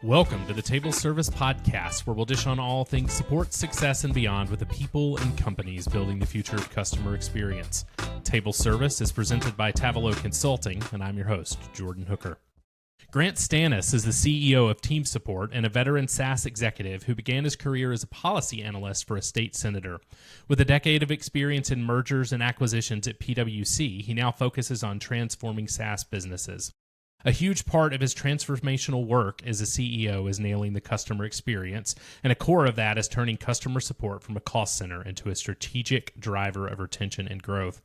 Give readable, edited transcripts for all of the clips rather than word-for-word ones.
Welcome to the Table Service Podcast, where we'll dish on all things support, success, and beyond with the people and companies building the future of customer experience. Table Service is presented by Tavolo Consulting, and I'm your host, Jordan Hooker. Grant Stanis is the CEO of TeamSupport and a veteran SaaS executive who began his career as a policy analyst for a state senator. With a decade of experience in mergers and acquisitions at PwC, he now focuses on transforming SaaS businesses. A huge part of his transformational work as a CEO is nailing the customer experience, and a core of that is turning customer support from a cost center into a strategic driver of retention and growth.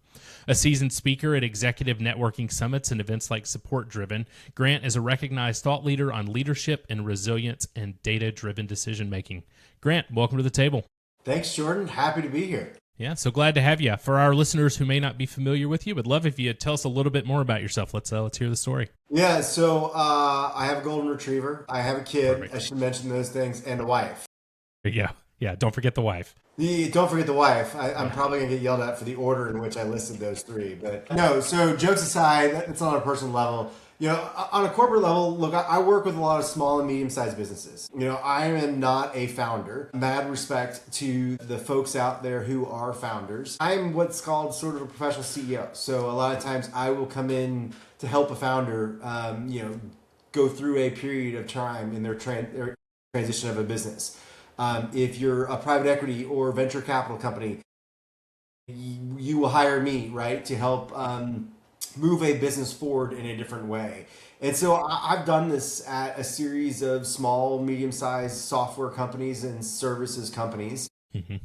A seasoned speaker at executive networking summits and events like Support Driven, Grant is a recognized thought leader on leadership and resilience and data-driven decision-making. Grant, welcome to the table. Thanks, Jordan. Happy to be here. Yeah, so glad to have you. For our listeners who may not be familiar with you, would love if you tell us a little bit more about yourself. Let's hear the story. Yeah, so I have a golden retriever. I have a kid. Perfect. I should mention those things, and a wife. Yeah. Don't forget the wife. Don't forget the wife. I'm probably going to get yelled at for the order in which I listed those three. But no, so jokes aside, it's on a personal level. You know, on a corporate level, look, I work with a lot of small and medium-sized businesses. You know, I am not a founder. Mad respect to the folks out there who are founders. I'm what's called sort of a professional CEO. So a lot of times I will come in to help a founder, go through a period of time in their transition of a business. If you're a private equity or venture capital company, you will hire me, right, to help move a business forward in a different way. And so I've done this at a series of small, medium-sized software companies and services companies. Mm-hmm.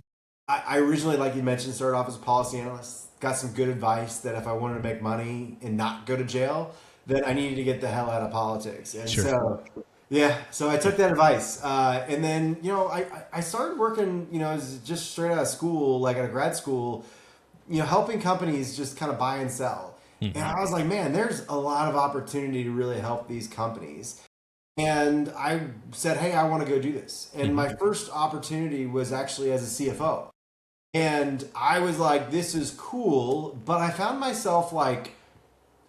I originally, like you mentioned, started off as a policy analyst, got some good advice that if I wanted to make money and not go to jail, then I needed to get the hell out of politics. And sure. So I took that advice. And then, I started working, as just straight out of school, like at a grad school, helping companies just kind of buy and sell. Mm-hmm. And I was like, man, there's a lot of opportunity to really help these companies. And I said, hey, I want to go do this. And my first opportunity was actually as a CFO. And I was like, this is cool. But I found myself like,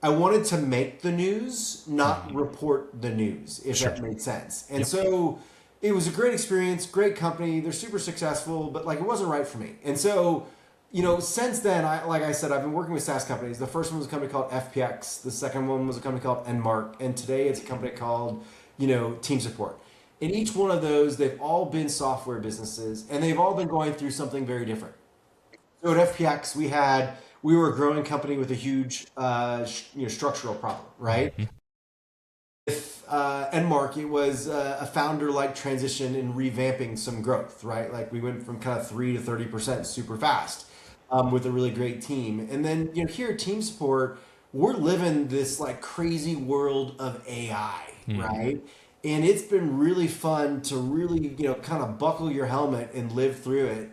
I wanted to make the news, not report the news, if that made sense. And so it was a great experience, great company. They're super successful, but like it wasn't right for me. And so since then, like I said, I've been working with SaaS companies. The first one was a company called FPX. The second one was a company called Enmark. And today it's a company called, TeamSupport. In each one of those, they've all been software businesses, and they've all been going through something very different. So at FPX, we were a growing company with a huge, structural problem, right? Mm-hmm. With Enmark, it was a founder-like transition in revamping some growth, right? Like we went from kind of 3 to 30% super fast. With a really great team. And then, here at TeamSupport, we're living this like crazy world of AI, right? And it's been really fun to really, kind of buckle your helmet and live through it.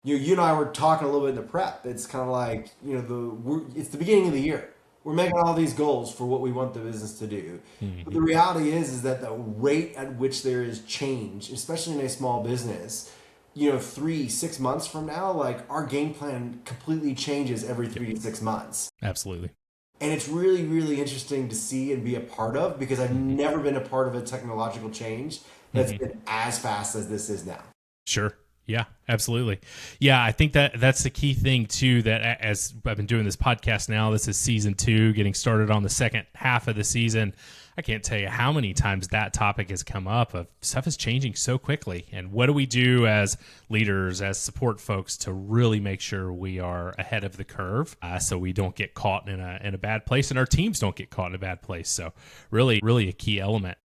You and I were talking a little bit in the prep. It's kind of like, it's the beginning of the year. We're making all these goals for what we want the business to do. Mm-hmm. But the reality is that the rate at which there is change, especially in a small business, 3-6 months from now, like our game plan completely changes every 3 to 6 months. Absolutely. And it's really, really interesting to see and be a part of because I've never been a part of a technological change that's been as fast as this is now. Sure. Yeah, absolutely. Yeah, I think that's the key thing too, that as I've been doing this podcast now, this is season 2, getting started on the second half of the season. I can't tell you how many times that topic has come up of stuff is changing so quickly. And what do we do as leaders, as support folks to really make sure we are ahead of the curve so we don't get caught in a bad place and our teams don't get caught in a bad place. So really, really a key element.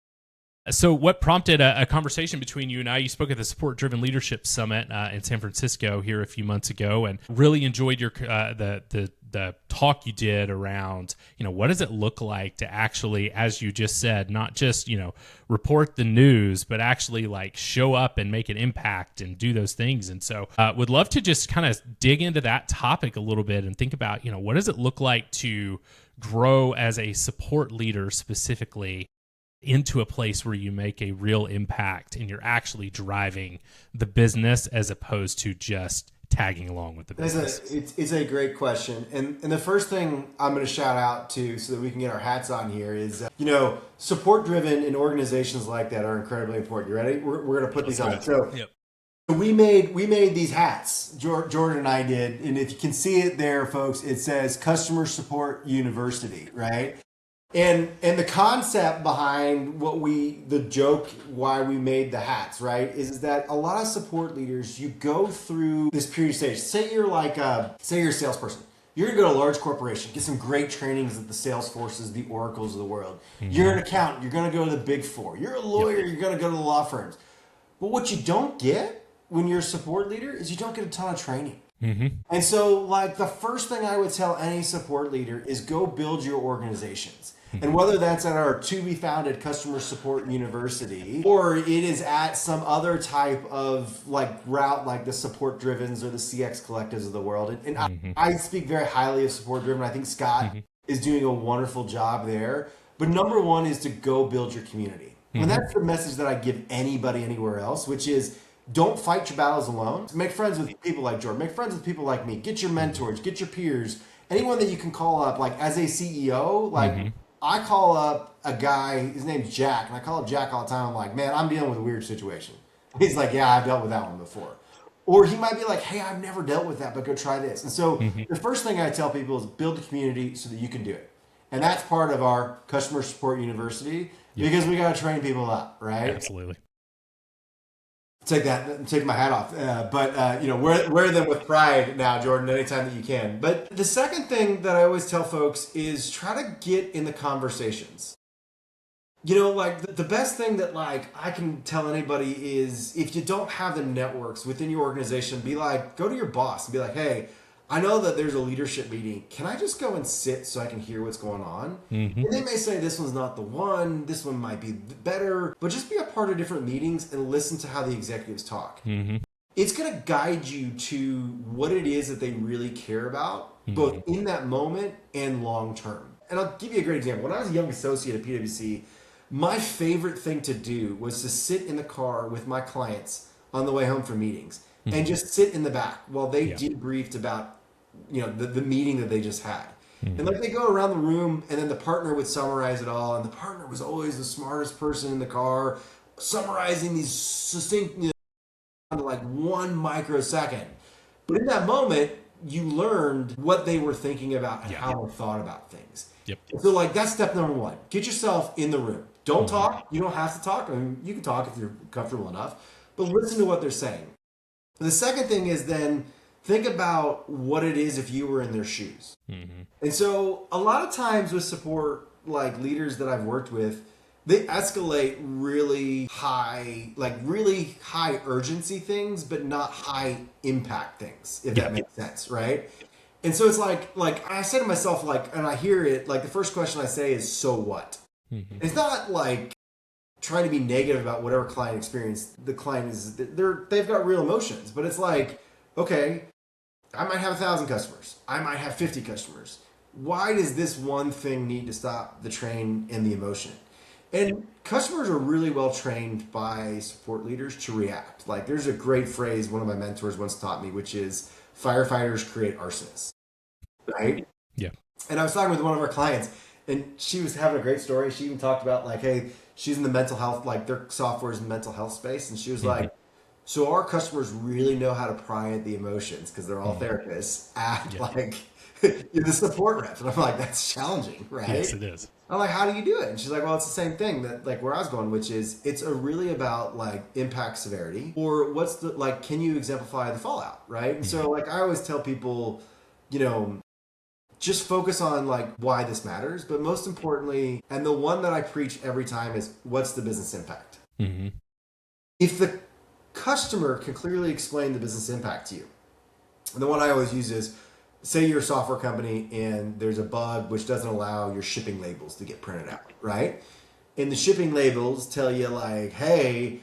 So what prompted a conversation between you and I? You spoke at the Support Driven Leadership Summit in San Francisco here a few months ago, and really enjoyed your the talk you did around, what does it look like to actually, as you just said, not just, report the news, but actually like show up and make an impact and do those things. And so would love to just kind of dig into that topic a little bit and think about, what does it look like to grow as a support leader specifically into a place where you make a real impact and you're actually driving the business as opposed to just tagging along with the It's business? it's a great question. And the first thing I'm going to shout out to so that we can get our hats on here is, support driven in organizations like that are incredibly important. You ready? We're going to put these on. So Yep. we made these hats. Jordan and I did. And if you can see it there, folks, it says Customer Support University, right? And the concept behind the joke why we made the hats, right, is that a lot of support leaders, you go through this period stage. Say you're a salesperson. You're gonna go to a large corporation, get some great trainings at the Salesforces, the Oracles of the world. Mm-hmm. You're an accountant. You're gonna go to the Big Four. You're a lawyer. Yep. You're gonna go to the law firms. But what you don't get when you're a support leader is you don't get a ton of training. Mm-hmm. And so, the first thing I would tell any support leader is go build your organizations. And whether that's at our to-be-founded Customer Support University or it is at some other type of route like the Support Drivens or the CX Collectives of the world. And I speak very highly of Support Driven. I think Scott is doing a wonderful job there. But number one is to go build your community. And that's the message that I give anybody anywhere else, which is don't fight your battles alone. Make friends with people like Jordan. Make friends with people like me. Get your mentors. Get your peers. Anyone that you can call up. As a CEO, I call up a guy, his name's Jack, and I call up Jack all the time. I'm like, man, I'm dealing with a weird situation. He's like, yeah, I've dealt with that one before. Or he might be like, hey, I've never dealt with that, but go try this. And so the first thing I tell people is build a community so that you can do it. And that's part of our Customer Support University because we got to train people up, right? Absolutely. Take my hat off. Wear them with pride now, Jordan, anytime that you can. But the second thing that I always tell folks is try to get in the conversations. The best thing that I can tell anybody is if you don't have the networks within your organization, go to your boss and be like, hey, I know that there's a leadership meeting. Can I just go and sit so I can hear what's going on? Mm-hmm. And they may say this one's not the one. This one might be better. But just be a part of different meetings and listen to how the executives talk. Mm-hmm. It's going to guide you to what it is that they really care about, both in that moment and long term. And I'll give you a great example. When I was a young associate at PwC, my favorite thing to do was to sit in the car with my clients on the way home from meetings and just sit in the back while they debriefed about the meeting that they just had. And they go around the room and then the partner would summarize it all. And the partner was always the smartest person in the car, summarizing these succinct, to 1 microsecond. But in that moment, you learned what they were thinking about and how they thought about things. Yep. So that's step number one. Get yourself in the room. Don't talk. You don't have to talk. I mean, you can talk if you're comfortable enough, but listen to what they're saying. The second thing is then think about what it is if you were in their shoes. Mm-hmm. And so a lot of times with support, leaders that I've worked with, they escalate really high urgency things, but not high impact things, if that makes sense, right? And so it's I say to myself, and I hear it, the first question I say is, so what? Mm-hmm. It's not trying to be negative about whatever client experience the client is. They've got real emotions, but it's okay, I might have 1,000 customers. I might have 50 customers. Why does this one thing need to stop the train and the emotion? And customers are really well trained by support leaders to react. There's a great phrase one of my mentors once taught me, which is firefighters create arsonists, right? Yeah. And I was talking with one of our clients, and she was having a great story. She even talked about hey, she's in the mental health, their software is in the mental health space. And she was so our customers really know how to pry at the emotions because they're all therapists at the support reps. And I'm that's challenging, right? Yes, it is. I'm how do you do it? And she's well, it's the same thing that where I was going, which is it's really about impact severity or what's the can you exemplify the fallout, right? And so I always tell people, just focus on why this matters, but most importantly, and the one that I preach every time is what's the business impact? Mm-hmm. If the customer can clearly explain the business impact to you, and the one I always use is, say you're a software company and there's a bug which doesn't allow your shipping labels to get printed out, right? And the shipping labels tell you hey,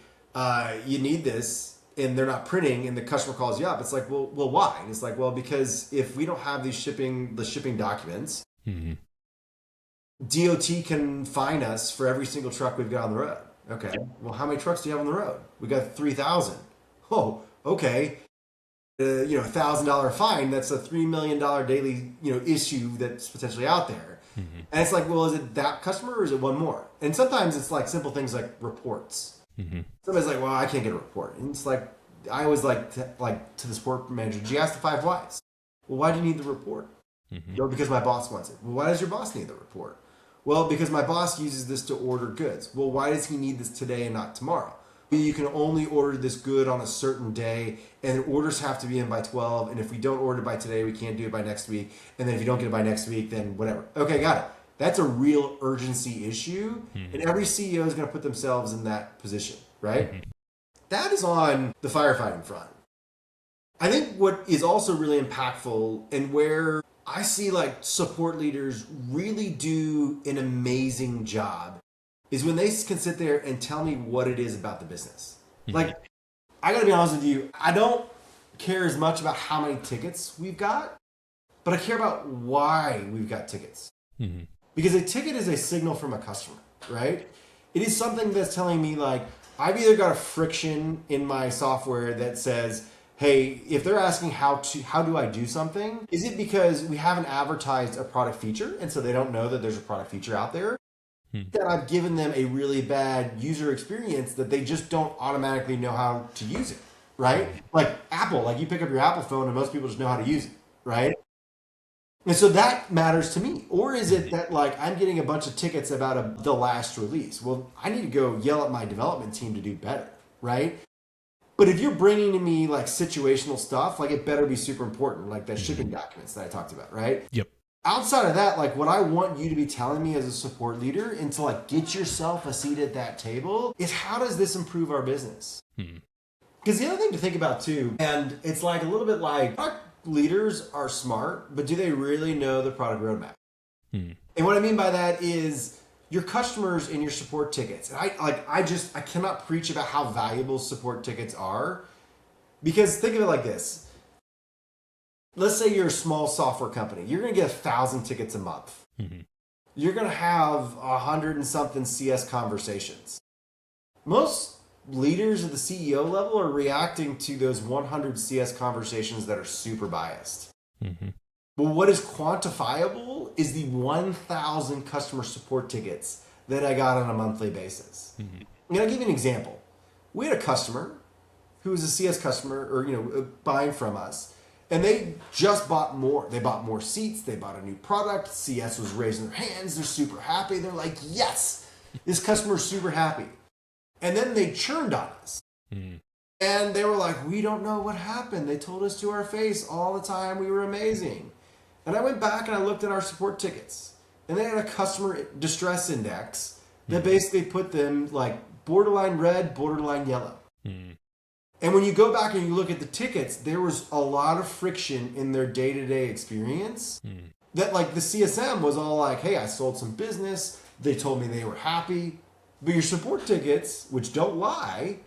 you need this, and they're not printing, and the customer calls you up. It's well, why? And it's well, because if we don't have the shipping documents, DOT can fine us for every single truck we've got on the road. Okay. Well, how many trucks do you have on the road? We got 3,000. Oh, okay. $1,000 fine, that's a $3 million daily, issue that's potentially out there. Mm-hmm. And it's like, well, is it that customer or is it one more? And sometimes it's like simple things like reports. Mm-hmm. Somebody's like, well, I can't get a report. And it's like, I always to the support manager, did you ask the 5 whys? Well, why do you need the report? Mm-hmm. Because my boss wants it. Well, why does your boss need the report? Well, because my boss uses this to order goods. Well, why does he need this today and not tomorrow? You can only order this good on a certain day, and orders have to be in by 12. And if we don't order by today, we can't do it by next week. And then if you don't get it by next week, then whatever. Okay, got it. That's a real urgency issue, and every CEO is going to put themselves in that position, right? Mm-hmm. That is on the firefighting front. I think what is also really impactful, and where I see like support leaders really do an amazing job, is when they can sit there and tell me what it is about the business. Mm-hmm. Like, I gotta be honest with you, I don't care as much about how many tickets we've got, but I care about why we've got tickets. Mm-hmm. Because a ticket is a signal from a customer, right? It is something that's telling me like, I've either got a friction in my software that says, hey, if they're asking how do I do something, is it because we haven't advertised a product feature and so they don't know that there's a product feature out there? That I've given them a really bad user experience that they just don't automatically know how to use it, right? Like Apple, like you pick up your Apple phone and most people just know how to use it, right? And so that matters to me. Or is it that like I'm getting a bunch of tickets about the last release? Well, I need to go yell at my development team to do better, right? But if you're bringing to me like situational stuff, like it better be super important, like the shipping documents that I talked about, right? Yep. Outside of that, like what I want you to be telling me as a support leader and to like get yourself a seat at that table is how does this improve our business? Because the other thing to think about too, and it's like a little bit like product leaders are smart, but do they really know the product roadmap? And what I mean by that is your customers and your support tickets. And I cannot preach about how valuable support tickets are, because think of it like this. Let's say you're a small software company. You're going to get 1,000 tickets a month. Mm-hmm. You're going to have 100 and something CS conversations. Most leaders at the CEO level are reacting to those 100 CS conversations that are super biased. Mm-hmm. But what is quantifiable is the 1,000 customer support tickets that I got on a monthly basis. Mm-hmm. I'm going to give you an example. We had a customer who was a CS customer, or buying from us. And they just bought more. They bought more seats. They bought a new product. CS was raising their hands. They're super happy. They're like, yes, this customer's super happy. And then they churned on us. Mm. And they were like, we don't know what happened. They told us to our face all the time we were amazing. And I went back and I looked at our support tickets. And they had a customer distress index that basically put them like borderline red, borderline yellow. Mm. And when you go back and you look at the tickets, there was a lot of friction in their day-to-day experience that like the CSM was all like, hey, I sold some business. They told me they were happy. But your support tickets, which don't lie,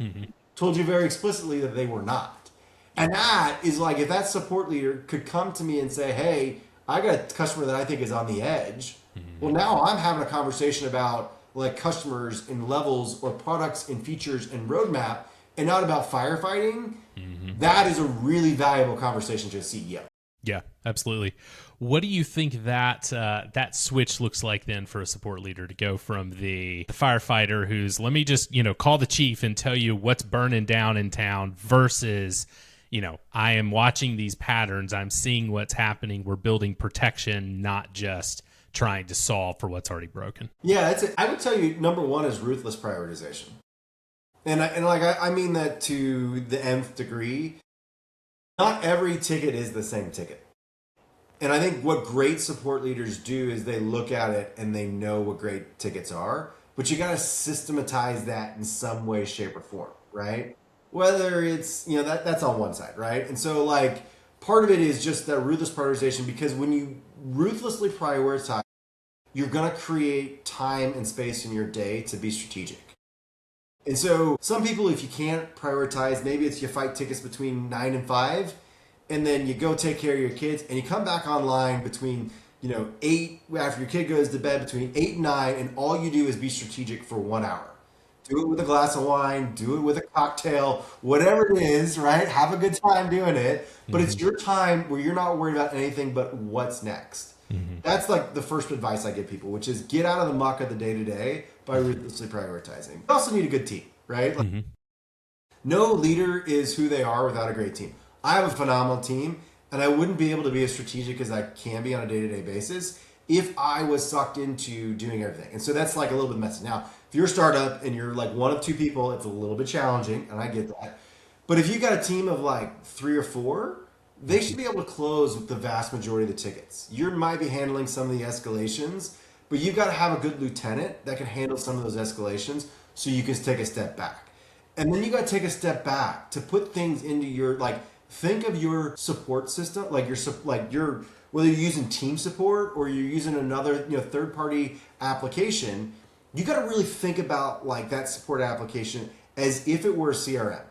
told you very explicitly that they were not. And that is like, if that support leader could come to me and say, hey, I got a customer that I think is on the edge. Well, now I'm having a conversation about like customers and levels or products and features and roadmap, and not about firefighting. That is a really valuable conversation to a CEO. Yeah, absolutely. What do you think that that switch looks like then for a support leader to go from the firefighter who's, let me just, call the chief and tell you what's burning down in town versus, I am watching these patterns. I'm seeing what's happening. We're building protection, not just trying to solve for what's already broken. Yeah, I would tell you, number one is ruthless prioritization. And I mean that to the nth degree. Not every ticket is the same ticket. And I think what great support leaders do is they look at it and they know what great tickets are, but you got to systematize that in some way, shape, or form, right? Whether it's, that's on one side, right? And so like part of it is just that ruthless prioritization, because when you ruthlessly prioritize, you're going to create time and space in your day to be strategic. And so some people, if you can't prioritize, maybe it's you fight tickets between 9 and 5, and then you go take care of your kids, and you come back online between, 8, after your kid goes to bed, between 8 and 9, and all you do is be strategic for 1 hour. Do it with a glass of wine, do it with a cocktail, whatever it is, right? Have a good time doing it. But it's your time where you're not worried about anything but what's next. That's like the first advice I give people, which is get out of the muck of the day to day by ruthlessly prioritizing. You also need a good team, right? Like, no leader is who they are without a great team. I have a phenomenal team, and I wouldn't be able to be as strategic as I can be on a day-to-day basis if I was sucked into doing everything. And so that's like a little bit messy. Now, if you're a startup and you're like one of two people, it's a little bit challenging, and I get that. But if you got a team of like 3 or 4, they should be able to close with the vast majority of the tickets. You might be handling some of the escalations, but you've got to have a good lieutenant that can handle some of those escalations so you can take a step back. And then you got to take a step back to put things into your, like, think of your support system, like your whether you're using TeamSupport or you're using another, third party application. You got to really think about like that support application as if it were a CRM.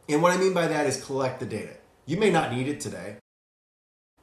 And what I mean by that is collect the data. You may not need it today,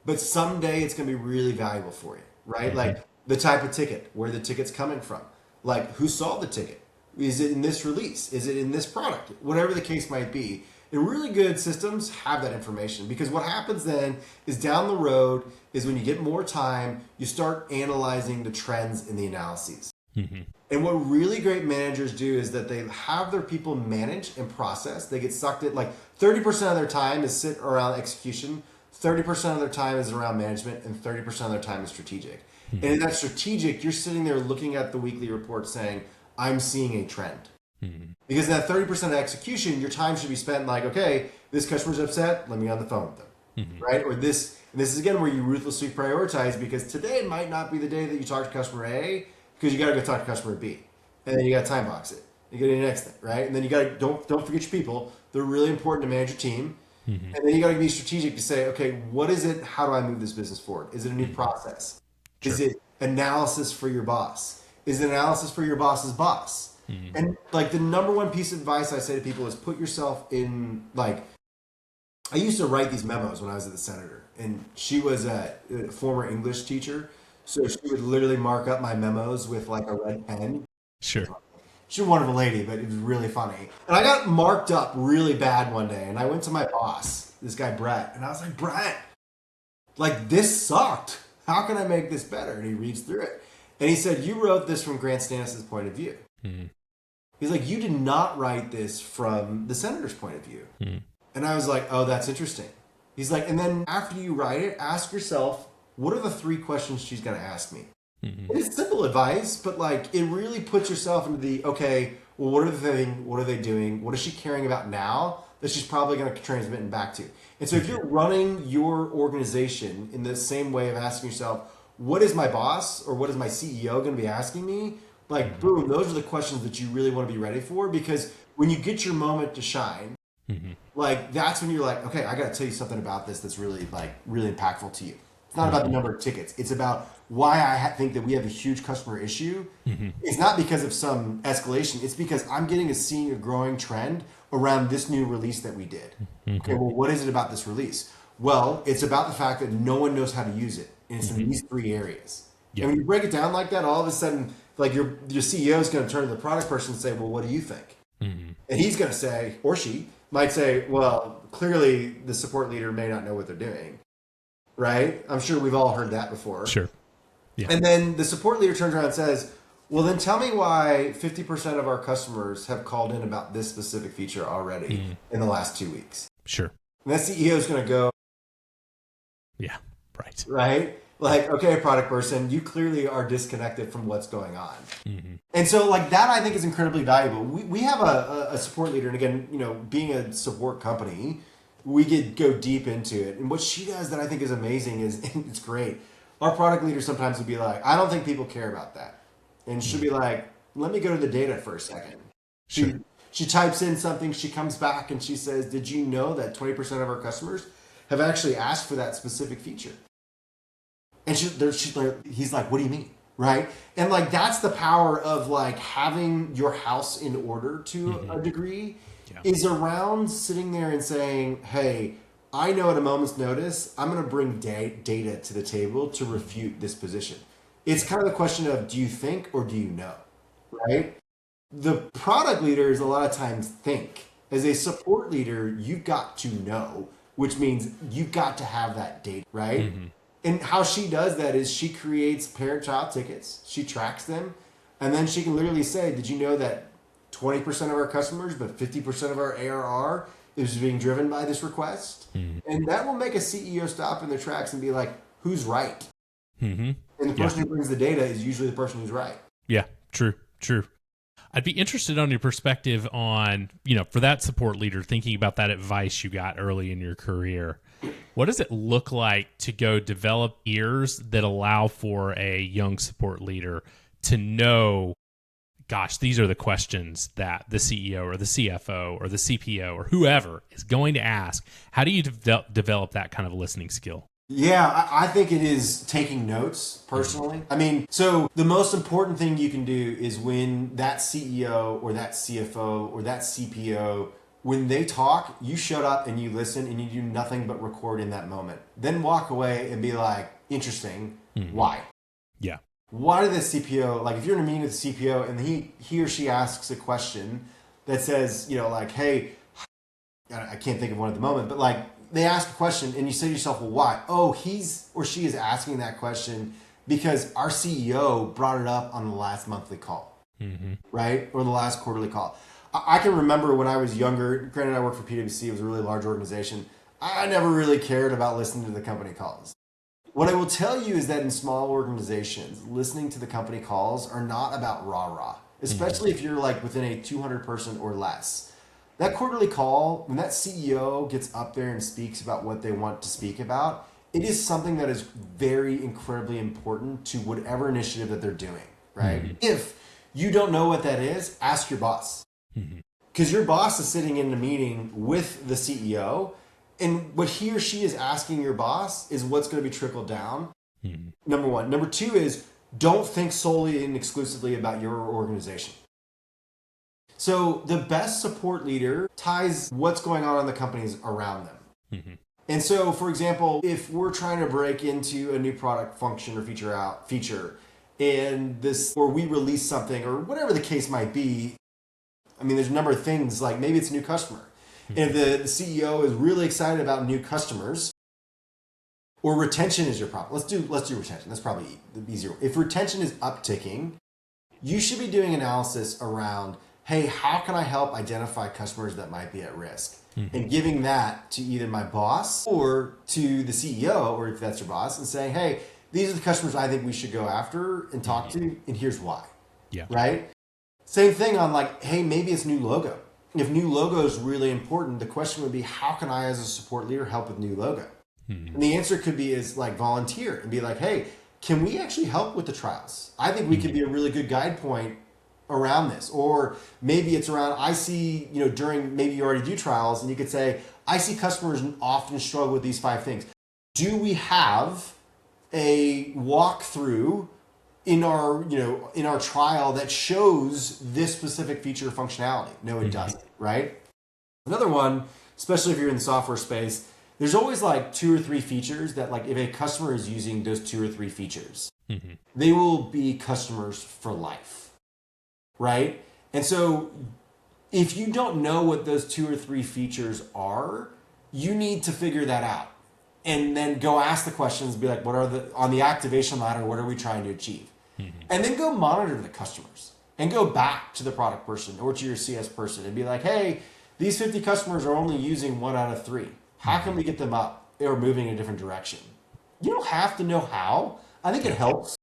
but someday it's going to be really valuable for you, right? Like the type of ticket, where the ticket's coming from, like who solved the ticket. Is it in this release? Is it in this product? Whatever the case might be. And really good systems have that information, because what happens then is down the road is when you get more time, you start analyzing the trends in the analyses. And what really great managers do is that they have their people manage and process. They get sucked in, like 30% of their time is sit around execution, 30% of their time is around management, and 30% of their time is strategic. And in that strategic, you're sitting there looking at the weekly report saying, I'm seeing a trend. Because in that 30% of execution, your time should be spent like, okay, this customer's upset, let me get on the phone with them, right? Or this is again where you ruthlessly prioritize, because today might not be the day that you talk to customer A, because you got to go talk to customer B, and then you got to time box it. You got to do the next thing, right? And then you got to don't forget your people; they're really important to manage your team. And then you got to be strategic to say, okay, what is it? How do I move this business forward? Is it a new process? Is it analysis for your boss? Is it analysis for your boss's boss? And like the number one piece of advice I say to people is put yourself in, like, I used to write these memos when I was at the Senator, and she was a former English teacher. So she would literally mark up my memos with like a red pen. Sure. She's a wonderful lady, but it was really funny. And I got marked up really bad one day, and I went to my boss, this guy Brett, and I was like, Brett, like this sucked. How can I make this better? And he reads through it. And he said, you wrote this from Grant Stanis' point of view. He's like, you did not write this from the Senator's point of view. And I was like, oh, that's interesting. He's like, and then after you write it, ask yourself, what are the 3 questions she's going to ask me? It's simple advice, but like it really puts yourself into the, okay, well, what are they doing? What is she caring about now that she's probably going to transmit and back to? And so if you're running your organization in the same way of asking yourself, what is my boss or what is my CEO going to be asking me? Like, boom, those are the questions that you really want to be ready for, because when you get your moment to shine, like that's when you're like, okay, I got to tell you something about this that's really impactful to you. It's not about the number of tickets. It's about why I think that we have a huge customer issue. It's not because of some escalation. It's because I'm getting a seeing a growing trend around this new release that we did. Okay, well, what is it about this release? Well, it's about the fact that no one knows how to use it. And it's in these 3 areas. And when you break it down like that, all of a sudden, like your CEO is going to turn to the product person and say, well, what do you think? And he's going to say, or she might say, well, clearly the support leader may not know what they're doing. Right? I'm sure we've all heard that before. Sure. Yeah. And then the support leader turns around and says, well, then tell me why 50% of our customers have called in about this specific feature already in the last 2 weeks. Sure. And that CEO is going to go, yeah, right. Right? Like, okay, product person, you clearly are disconnected from what's going on. And so like that, I think is incredibly valuable. We have a support leader. And again, being a support company, we go deep into it. And what she does that I think is amazing is, and it's great. Our product leader sometimes would be like, I don't think people care about that. And she'll be like, let me go to the data for a second. Sure. She types in something, she comes back and she says, did you know that 20% of our customers have actually asked for that specific feature? And he's like, what do you mean? Right? And like, that's the power of like having your house in order to a degree, is around sitting there and saying, hey, I know at a moment's notice, I'm going to bring data to the table to refute this position. It's kind of the question of, do you think or do you know? Right? The product leaders a lot of times think. As a support leader, you've got to know, which means you've got to have that data, right? And how she does that is she creates parent-child tickets, she tracks them, and then she can literally say, did you know that 20% of our customers, but 50% of our ARR is being driven by this request? And that will make a CEO stop in their tracks and be like, who's right? And the person who brings the data is usually the person who's right. Yeah, true. I'd be interested on your perspective on, for that support leader, thinking about that advice you got early in your career. What does it look like to go develop ears that allow for a young support leader to know, gosh, these are the questions that the CEO or the CFO or the CPO or whoever is going to ask? How do you develop that kind of listening skill? Yeah, I think it is taking notes, personally. I mean, so the most important thing you can do is when that CEO or that CFO or that CPO, when they talk, you shut up and you listen and you do nothing but record in that moment. Then walk away and be like, interesting, why? Yeah. Why did the CPO, like if you're in a meeting with the CPO and he or she asks a question that says, like, hey, I can't think of one at the moment, but like, they ask a question and you say to yourself, well, why? Oh, he's or she is asking that question because our CEO brought it up on the last monthly call, right? Or the last quarterly call. I can remember when I was younger, granted I worked for PwC, it was a really large organization. I never really cared about listening to the company calls. What I will tell you is that in small organizations, listening to the company calls are not about rah-rah, especially if you're like within a 200 person or less. That quarterly call, when that CEO gets up there and speaks about what they want to speak about, it is something that is very incredibly important to whatever initiative that they're doing, right? If you don't know what that is, ask your boss. Because your boss is sitting in a meeting with the CEO, and what he or she is asking your boss is what's going to be trickled down. Number one. Number two is don't think solely and exclusively about your organization. So the best support leader ties what's going on in the companies around them. And so, for example, if we're trying to break into a new product function or feature, and or we release something or whatever the case might be, I mean, there's a number of things, like maybe it's a new customer. And if the CEO is really excited about new customers, or retention is your problem. Let's do retention. That's probably the easier. If retention is upticking, you should be doing analysis around, hey, how can I help identify customers that might be at risk? And giving that to either my boss or to the CEO, or if that's your boss, and saying, hey, these are the customers I think we should go after and talk to, and here's why. Yeah. Right? Same thing on like, hey, maybe it's new logo. If new logo is really important, the question would be, how can I as a support leader help with new logo? And the answer could be is like volunteer and be like, hey, can we actually help with the trials? I think we could be a really good guide point around this. Or maybe it's around, I see, during, maybe you already do trials and you could say, I see customers often struggle with these 5 things. Do we have a walkthrough in our trial that shows this specific feature or functionality? No, it doesn't, right? Another one, especially if you're in the software space, there's always like 2 or 3 features that, like, if a customer is using those 2 or 3 features, they will be customers for life, right? And so if you don't know what those 2 or 3 features are, you need to figure that out. And then go ask the questions, be like, on the activation ladder, what are we trying to achieve? And then go monitor the customers and go back to the product person or to your CS person and be like, hey, these 50 customers are only using 1 out of 3. How can we get them up or moving in a different direction? You don't have to know how. I think it helps.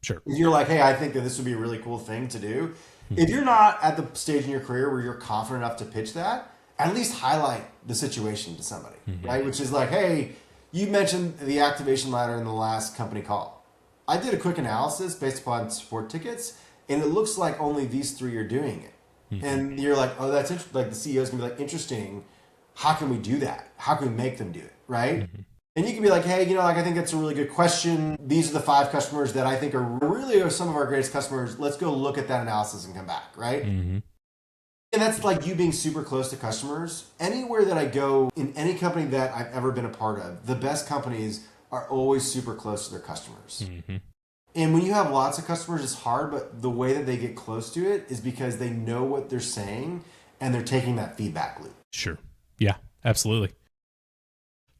Sure. If you're like, hey, I think that this would be a really cool thing to do. If you're not at the stage in your career where you're confident enough to pitch that, at least highlight the situation to somebody, right? Which is like, hey, you mentioned the activation ladder in the last company call. I did a quick analysis based upon support tickets, and it looks like only these 3 are doing it. And you're like, oh, that's interesting. Like the CEO's gonna be like, interesting. How can we do that? How can we make them do it, right? And you can be like, hey, I think that's a really good question. These are the 5 customers that I think are really some of our greatest customers. Let's go look at that analysis and come back, right? And that's like you being super close to customers. Anywhere that I go, in any company that I've ever been a part of, the best companies are always super close to their customers. And when you have lots of customers, it's hard, but the way that they get close to it is because they know what they're saying and they're taking that feedback loop. Sure. Yeah, absolutely.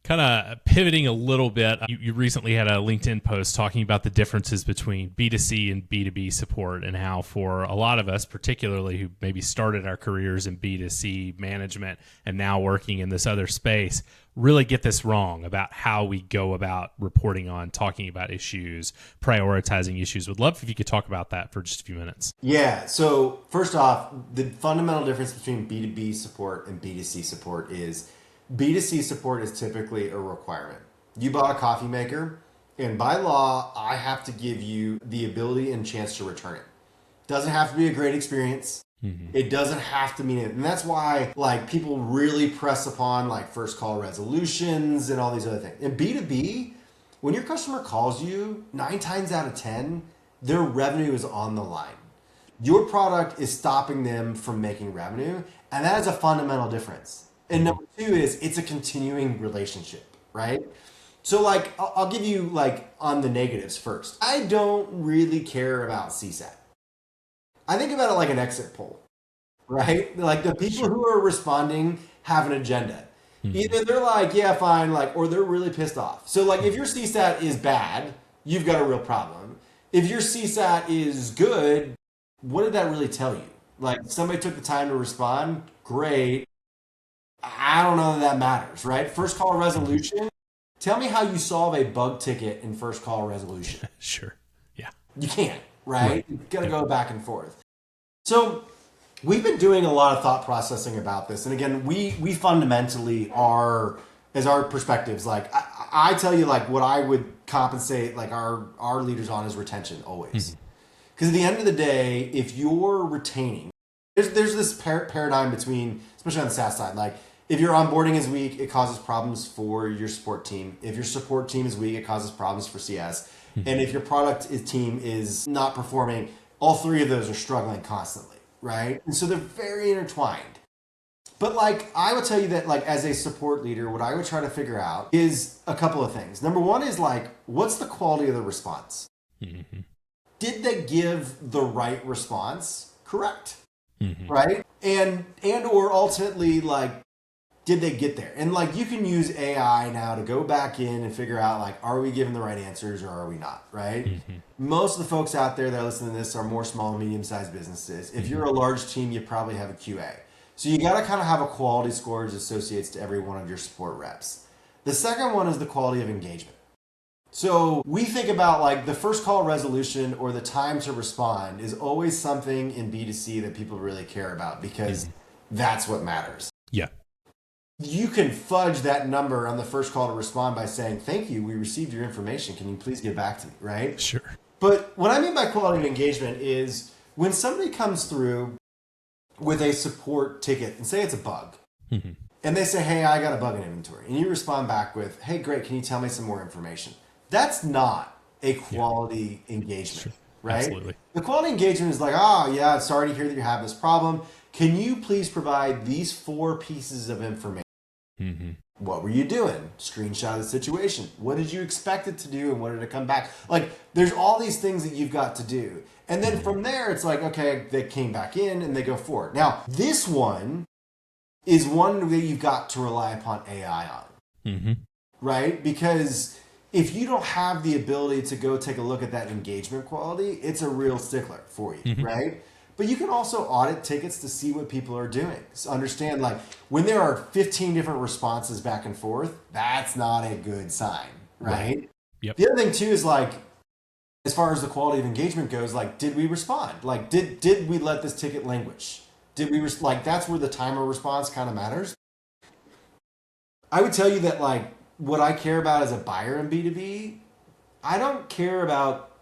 Kind of pivoting a little bit, you recently had a LinkedIn post talking about the differences between B2C and B2B support, and how for a lot of us, particularly who maybe started our careers in B2C management and now working in this other space, really get this wrong about how we go about reporting on, talking about issues, prioritizing issues. Would love if you could talk about that for just a few minutes. Yeah. So first off, the fundamental difference between B2B support and B2C support is B2C support is typically a requirement. You bought a coffee maker, and by law, I have to give you the ability and chance to return it. Doesn't have to be a great experience. It doesn't have to mean it. And that's why like people really press upon like first call resolutions and all these other things. In B2B, when your customer calls you, 9 times out of 10, their revenue is on the line. Your product is stopping them from making revenue, and that is a fundamental difference. And number 2 is it's a continuing relationship, right? So like, I'll give you like on the negatives first. I don't really care about CSAT. I think about it like an exit poll, right? Like the people who are responding have an agenda. Either they're like, yeah, fine, like, or they're really pissed off. So like if your CSAT is bad, you've got a real problem. If your CSAT is good, what did that really tell you? Like somebody took the time to respond, great. I don't know that matters, right? First call resolution. Tell me how you solve a bug ticket in first call resolution. Sure. Yeah. You can't, right? You've got to go back and forth. So we've been doing a lot of thought processing about this. And again, we fundamentally are, as our perspectives, like I tell you like what I would compensate like our leaders on is retention always. Because at the end of the day, if you're retaining, there's this paradigm between, especially on the SaaS side, like if your onboarding is weak, it causes problems for your support team. If your support team is weak, it causes problems for CS. And if your product team is not performing, all 3 of those are struggling constantly, right? And so they're very intertwined. But like I would tell you that like as a support leader, what I would try to figure out is a couple of things. Number 1 is like, what's the quality of the response? Did they give the right response correct? Right? And or ultimately like, did they get there? And like you can use AI now to go back in and figure out like, are we giving the right answers or are we not? Right? Most of the folks out there that are listening to this are more small and medium-sized businesses. If you're a large team, you probably have a QA. So you got to kind of have a quality score as associates to every one of your support reps. The second one is the quality of engagement. So we think about like the first call resolution or the time to respond is always something in B2C that people really care about because that's what matters. Yeah. You can fudge that number on the first call to respond by saying, thank you, we received your information. Can you please get back to me, right? Sure. But what I mean by quality of engagement is when somebody comes through with a support ticket and say it's a bug, and they say, hey, I got a bug in inventory, and you respond back with, hey, great, can you tell me some more information? That's not a quality engagement, right? Absolutely. The quality engagement is like, oh, yeah, sorry to hear that you're having this problem. Can you please provide these 4 pieces of information? What were you doing? Screenshot of the situation. What did you expect it to do and what did it come back? Like, there's all these things that you've got to do. And then from there, it's like, okay, they came back in and they go forward. Now, this one is one that you've got to rely upon AI on, right? Because if you don't have the ability to go take a look at that engagement quality, it's a real stickler for you, right? But you can also audit tickets to see what people are doing. So understand, like, when there are 15 different responses back and forth, that's not a good sign, right? Yep. The other thing, too, is, like, as far as the quality of engagement goes, like, did we respond? Like, did we let this ticket languish? Did we, like, that's where the timer response kind of matters. I would tell you that, like, what I care about as a buyer in B2B, I don't care about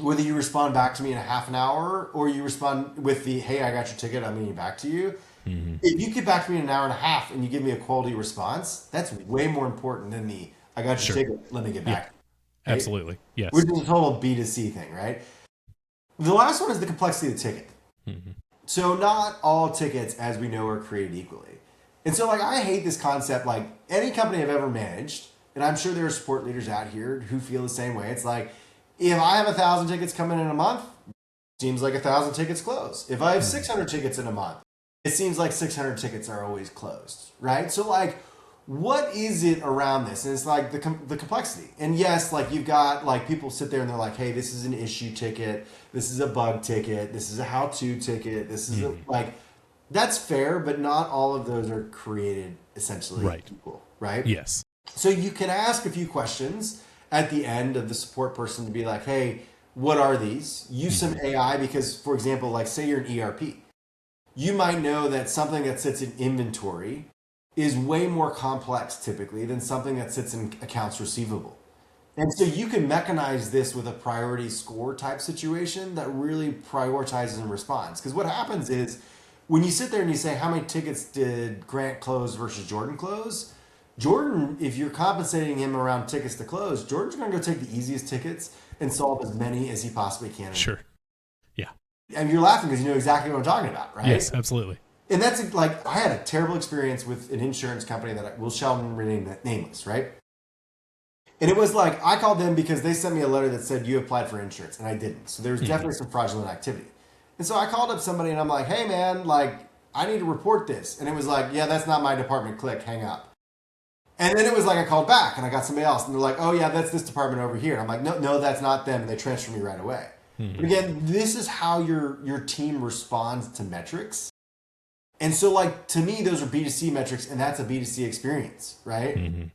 whether you respond back to me in a half an hour or you respond with the, hey, I got your ticket, I'm getting back to you. If you get back to me in an hour and a half and you give me a quality response, that's way more important than the, I got your ticket, let me get back. Right? Absolutely, yes. Which is a total B2C thing, right? The last one is the complexity of the ticket. So not all tickets, as we know, are created equally. And so, like, I hate this concept. Like, any company I've ever managed, and I'm sure there are support leaders out here who feel the same way, it's like, If I have 1,000 tickets coming in a month, seems like 1,000 tickets close. If I have 600 tickets in a month, it seems like 600 tickets are always closed, right? So like, what is it around this? And it's like the complexity. And yes, like you've got like people sit there and they're like, hey, this is an issue ticket. This is a bug ticket. This is a how-to ticket. This is like, that's fair, but not all of those are created essentially equal, right? Yes. So you can ask a few questions at the end of the support person to be like, hey, what are these? Use some AI because, for example, like say you're an ERP. You might know that something that sits in inventory is way more complex typically than something that sits in accounts receivable. And so you can mechanize this with a priority score type situation that really prioritizes and responds. Because what happens is when you sit there and you say, how many tickets did Grant close versus Jordan close? Jordan, if you're compensating him around tickets to close, Jordan's going to go take the easiest tickets and solve as many as he possibly can. Sure. Yeah. And you're laughing because you know exactly what I'm talking about, right? Yes, absolutely. And that's like, I had a terrible experience with an insurance company that I will shall remain nameless, right? And it was like, I called them because they sent me a letter that said you applied for insurance and I didn't. So there was definitely some fraudulent activity. And so I called up somebody and I'm like, hey man, like I need to report this. And it was like, yeah, that's not my department. Click, hang up. And then it was like, I called back and I got somebody else and they're like, oh yeah, that's this department over here. And I'm like, no, that's not them. And they transferred me right away. But again, this is how your team responds to metrics. And so like, to me, those are B2C metrics and that's a B2C experience, right?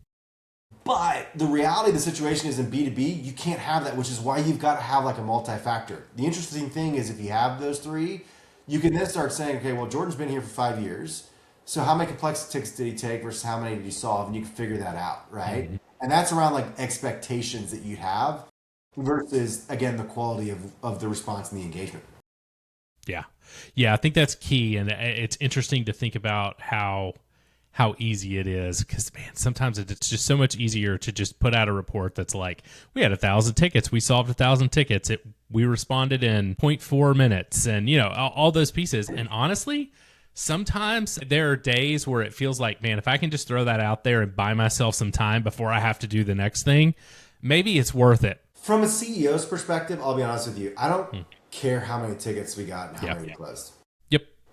But the reality of the situation is in B2B, you can't have that, which is why you've got to have like a multi-factor. The interesting thing is if you have those three, you can then start saying, okay, well, Jordan's been here for 5 years. So how many complex tickets did he take versus how many did he solve? And you can figure that out, right? And that's around like expectations that you'd have versus, again, the quality of the response and the engagement. Yeah. Yeah, I think that's key. And it's interesting to think about how easy it is because, man, sometimes it's just so much easier to just put out a report that's like, we had 1,000 tickets. We solved 1,000 tickets. We responded in 0.4 minutes and, you know, all those pieces. And honestly, sometimes there are days where it feels like, man, if I can just throw that out there and buy myself some time before I have to do the next thing, maybe it's worth it. From a CEO's perspective, I'll be honest with you. I don't care how many tickets we got and how many we closed.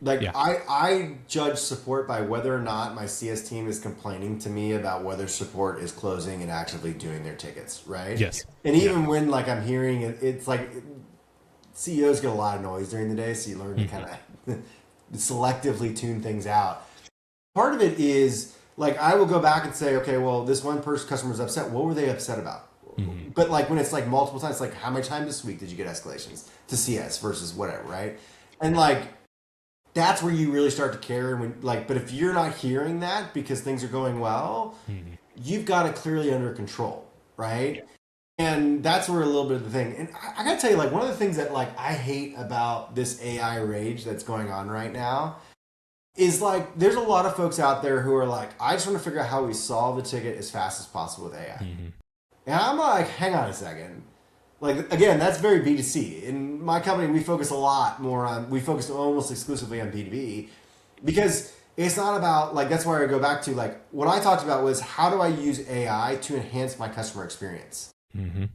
Like I judge support by whether or not my CS team is complaining to me about whether support is closing and actively doing their tickets, right? Yes. And even when like I'm hearing it, it's like CEOs get a lot of noise during the day, so you learn to kind of selectively tune things out. Part of it is like I will go back and say, okay, well, this one customer was upset. What were they upset about? But like when it's like multiple times, like how many times this week did you get escalations to CS versus whatever, right? And like that's where you really start to care. And when like, but if you're not hearing that because things are going well, you've got it clearly under control, right? And that's where a little bit of the thing. And I gotta tell you, like one of the things that like I hate about this AI rage that's going on right now is like there's a lot of folks out there who are like, I just want to figure out how we solve the ticket as fast as possible with AI. And I'm like, hang on a second. Like, again, that's very B2C. In my company, we focus almost exclusively on B2B because it's not about, like, that's where I go back to, like, what I talked about was how do I use AI to enhance my customer experience?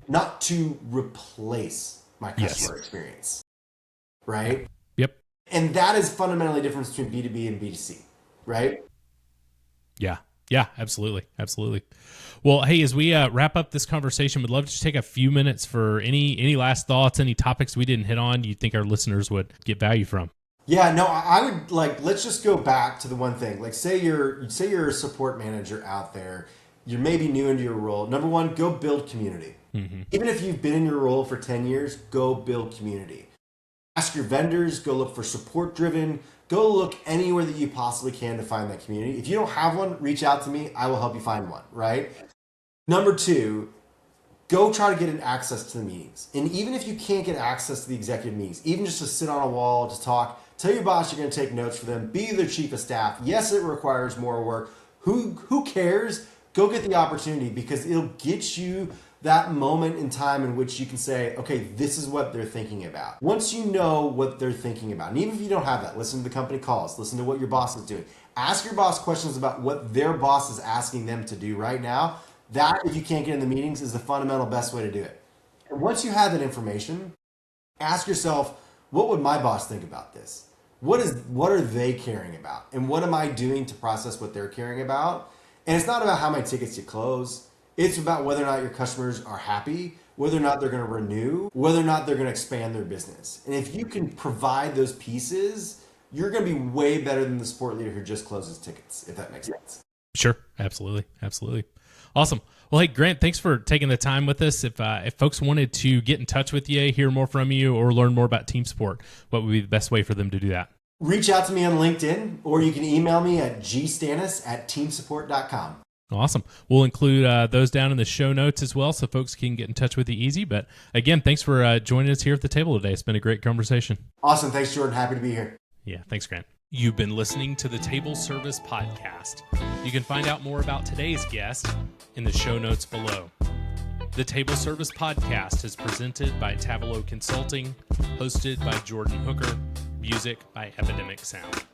Not to replace my customer experience. Right? Yep. And that is fundamentally the difference between B2B and B2C. Right? Yeah. Yeah, absolutely. Absolutely. Well, hey, as we wrap up this conversation, we'd love to just take a few minutes for any last thoughts, any topics we didn't hit on you think our listeners would get value from. Yeah, no, I would like, let's just go back to the one thing. Like say you're a support manager out there, you're maybe new into your role. Number one, go build community. Even if you've been in your role for 10 years, go build community. Ask your vendors, go look for support driven, go look anywhere that you possibly can to find that community. If you don't have one, reach out to me. I will help you find one, right? Number two, go try to get an access to the meetings. And even if you can't get access to the executive meetings, even just to sit on a wall, to talk, tell your boss you're going to take notes for them, be their chief of staff. Yes, it requires more work. Who cares? Go get the opportunity because it'll get you that moment in time in which you can say, okay, this is what they're thinking about. Once you know what they're thinking about, and even if you don't have that, listen to the company calls, listen to what your boss is doing. Ask your boss questions about what their boss is asking them to do right now. That, if you can't get in the meetings, is the fundamental best way to do it. And once you have that information, ask yourself, what would my boss think about this? What are they caring about? And what am I doing to process what they're caring about? And it's not about how many tickets you close. It's about whether or not your customers are happy, whether or not they're going to renew, whether or not they're going to expand their business. And if you can provide those pieces, you're going to be way better than the support leader who just closes tickets, if that makes sense. Sure. Absolutely. Awesome. Well, hey, Grant, thanks for taking the time with us. If folks wanted to get in touch with you, hear more from you, or learn more about TeamSupport, what would be the best way for them to do that? Reach out to me on LinkedIn, or you can email me at gstanis@teamsupport.com. Awesome. We'll include those down in the show notes as well, so folks can get in touch with you easy. But again, thanks for joining us here at the table today. It's been a great conversation. Awesome. Thanks, Jordan. Happy to be here. Yeah, thanks, Grant. You've been listening to the Table Service Podcast. You can find out more about today's guest in the show notes below. The Table Service Podcast is presented by Tavolo Consulting, hosted by Jordan Hooker, music by Epidemic Sound.